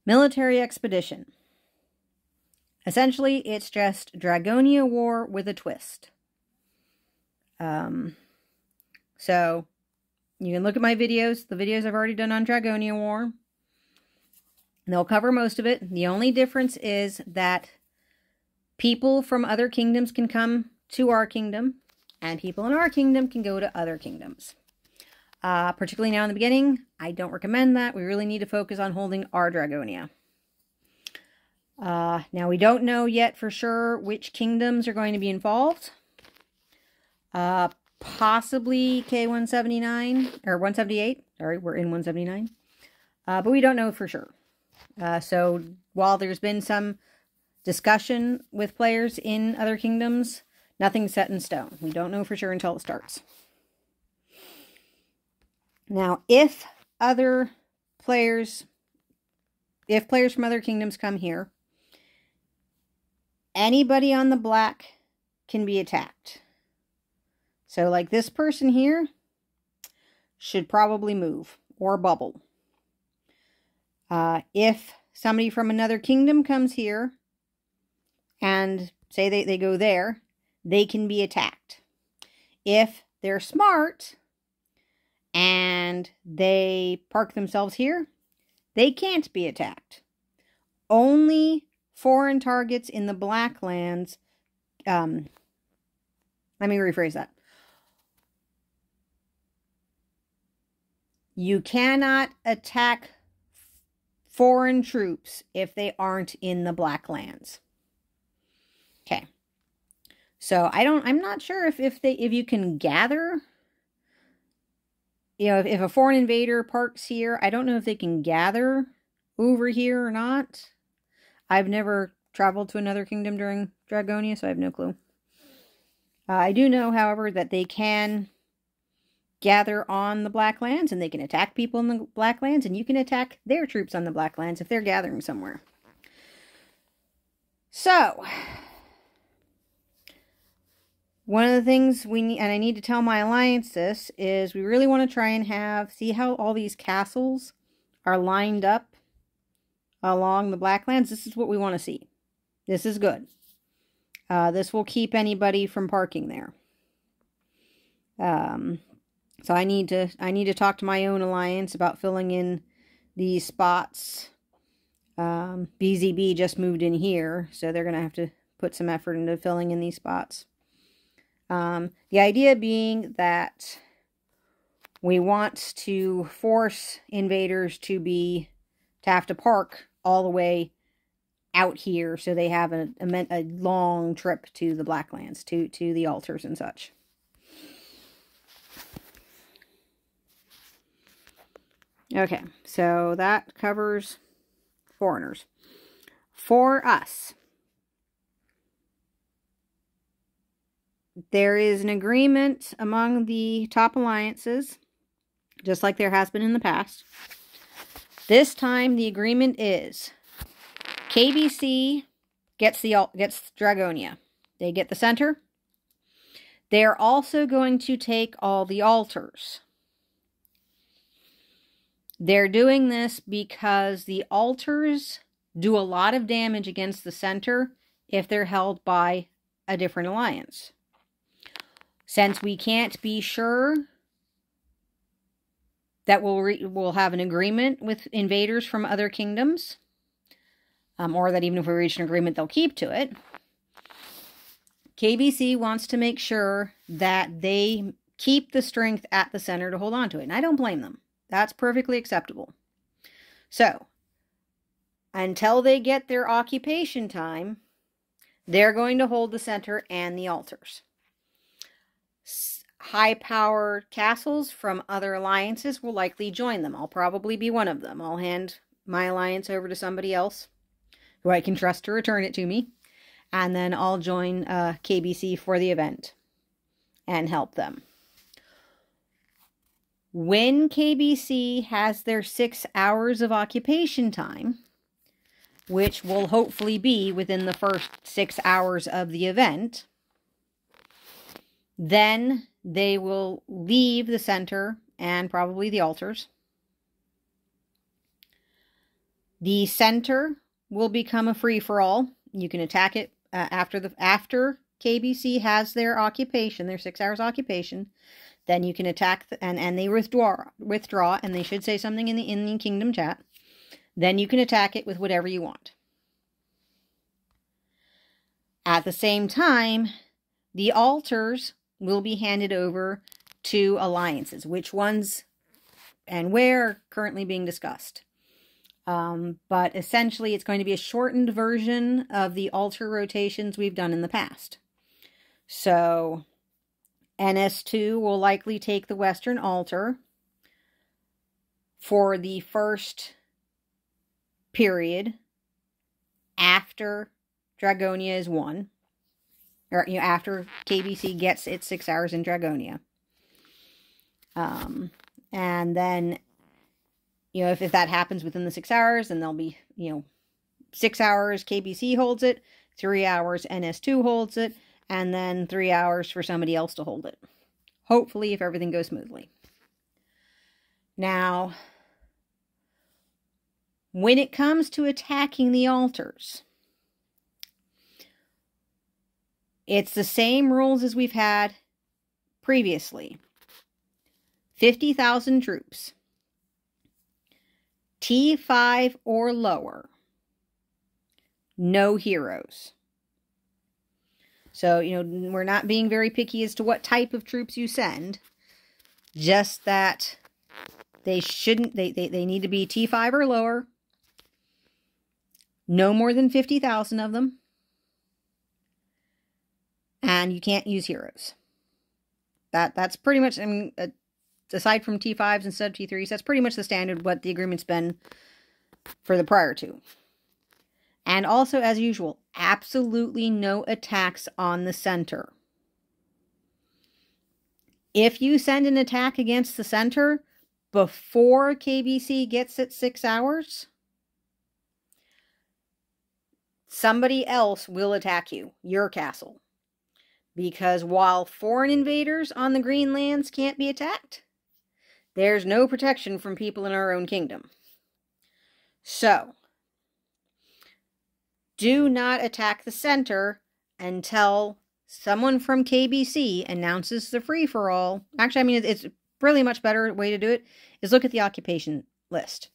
Military expedition. Essentially, it's just Dragonia War with a twist. So, you can look at my videos. The videos I've already done on Dragonia War. They'll cover most of it. The only difference is that people from other kingdoms can come to our kingdom, and people in our kingdom can go to other kingdoms. Particularly now in the beginning, I don't recommend that. We really need to focus on holding our Dragonia. Now, we don't know yet for sure which kingdoms are going to be involved. Possibly K179, or 178. Sorry, we're in 179. But we don't know for sure. So, while there's been some discussion with players in other kingdoms, nothing's set in stone. We don't know for sure until it starts. Now, if players from other kingdoms come here, anybody on the black can be attacked. So, like this person here should probably move or bubble. If somebody from another kingdom comes here and say they go there, they can be attacked. If they're smart and they park themselves here, they can't be attacked. Only foreign targets in the black lands, let me rephrase that. You cannot attack foreign troops if they aren't in the black lands. Okay. So I'm not sure if you can gather, if a foreign invader parks here, I don't know if they can gather over here or not. I've never traveled to another kingdom during Dragonia, so I have no clue. I do know, however, that they can gather on the black lands, and they can attack people in the black lands, and you can attack their troops on the black lands if they're gathering somewhere. So, one of the things we need, and I need to tell my alliance this, is we really want to try and see how all these castles are lined up along the black lands. This is what we want to see. This is good. This will keep anybody from parking there. So I need to talk to my own alliance about filling in these spots. BZB just moved in here, so they're going to have to put some effort into filling in these spots. The idea being that we want to force invaders to have to park all the way out here, so they have a long trip to the Blacklands, to the altars and such. Okay, so that covers foreigners. For us, there is an agreement among the top alliances, just like there has been in the past. This time, the agreement is KBC gets Dragonia. They get the center. They're also going to take all the altars. They're doing this because the altars do a lot of damage against the center if they're held by a different alliance. Since we can't be sure that we'll have an agreement with invaders from other kingdoms, or that even if we reach an agreement, they'll keep to it, KBC wants to make sure that they keep the strength at the center to hold on to it. And I don't blame them. That's perfectly acceptable. So, until they get their occupation time, they're going to hold the center and the altars. High-powered castles from other alliances will likely join them. I'll probably be one of them. I'll hand my alliance over to somebody else who I can trust to return it to me. And then I'll join KBC for the event and help them. When KBC has their 6 hours of occupation time, which will hopefully be within the first 6 hours of the event, then they will leave the center and probably the altars. The center will become a free-for-all. You can attack it after KBC has their occupation, their 6 hours occupation. Then you can attack and they withdraw, and they should say something in the Kingdom chat. Then you can attack it with whatever you want. At the same time, the altars will be handed over to alliances. Which ones and where are currently being discussed. But essentially, it's going to be a shortened version of the altar rotations we've done in the past. So, NS2 will likely take the Western altar for the first period after Dragonia is won. Or, after KBC gets its 6 hours in Dragonia. And then, if that happens within the 6 hours, then there'll be, 6 hours KBC holds it, 3 hours NS2 holds it, and then 3 hours for somebody else to hold it. Hopefully, if everything goes smoothly. Now, when it comes to attacking the altars, it's the same rules as we've had previously. 50,000 troops. T5 or lower. No heroes. So, we're not being very picky as to what type of troops you send. Just that they need to be T5 or lower. No more than 50,000 of them. And you can't use heroes. That's pretty much, aside from T5s instead of T3s, that's pretty much the standard what the agreement's been for the prior two. And also, as usual, absolutely no attacks on the center. If you send an attack against the center before KBC gets its 6 hours, somebody else will attack you, your castle. Because while foreign invaders on the Green Lands can't be attacked, there's no protection from people in our own kingdom. So, do not attack the center until someone from KBC announces the free-for-all. Actually, it's really much better way to do it is look at the occupation list.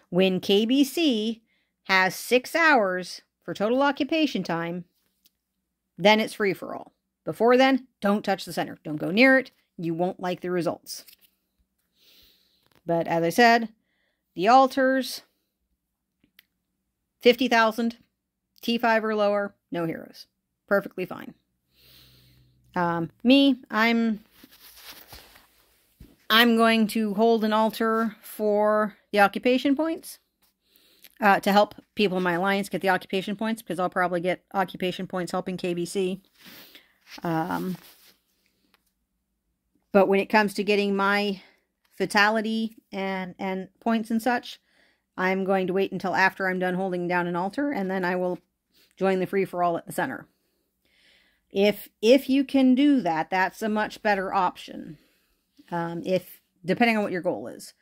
When KBC has 6 hours for total occupation time, then it's free-for-all. Before then, don't touch the center. Don't go near it. You won't like the results. But as I said, the altars, 50,000, T5 or lower, no heroes. Perfectly fine. Me, I'm going to hold an altar for the occupation points. To help people in my alliance get the occupation points, because I'll probably get occupation points helping KBC. But when it comes to getting my fatality and points and such, I'm going to wait until after I'm done holding down an altar, and then I will join the free-for-all at the center. If you can do that, that's a much better option. Depending on what your goal is.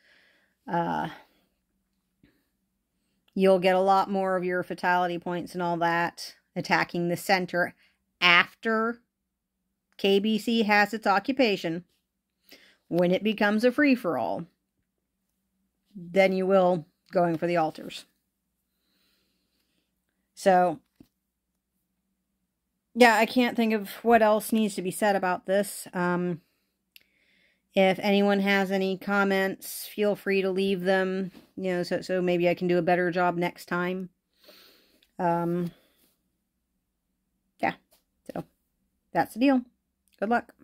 You'll get a lot more of your fatality points and all that attacking the center after KBC has its occupation. When it becomes a free-for-all, then you will going for the altars. So, yeah, I can't think of what else needs to be said about this. If anyone has any comments, feel free to leave them, so maybe I can do a better job next time. Yeah, so that's the deal. Good luck.